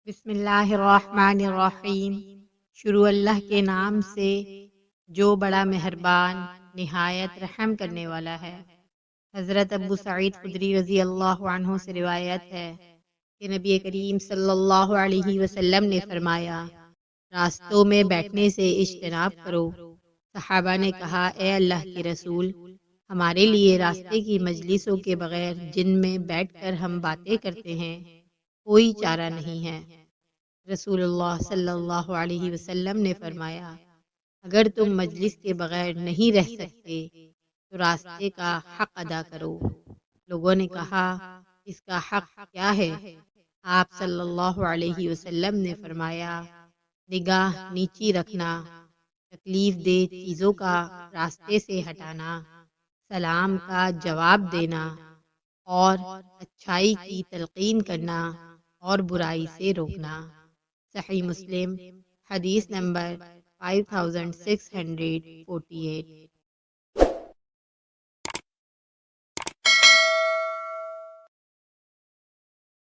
بسم اللہ الرحمن الرحیم۔ شروع اللہ کے نام سے جو بڑا مہربان نہایت رحم کرنے والا ہے۔ حضرت ابو سعید خدری رضی اللہ عنہ سے روایت ہے کہ نبی کریم صلی اللہ علیہ وسلم نے فرمایا، راستوں میں بیٹھنے سے اجتناب کرو۔ صحابہ نے کہا، اے اللہ کے رسول، ہمارے لیے راستے کی مجلسوں کے بغیر جن میں بیٹھ کر ہم باتیں کرتے ہیں کوئی چارہ نہیں ہے۔ رسول اللہ صلی اللہ علیہ وسلم نے فرمایا، اگر تم مجلس کے بغیر نہیں رہ سکتے تو راستے کا حق ادا کرو۔ لوگوں نے کہا، اس کا حق کیا ہے؟ آپ صلی اللہ علیہ وسلم نے فرمایا، نگاہ نیچی رکھنا، تکلیف دہ چیزوں کا راستے سے ہٹانا، سلام کا جواب دینا اور اچھائی کی تلقین کرنا اور برائی سے روکنا۔ صحیح مسلم، حدیث نمبر 5648۔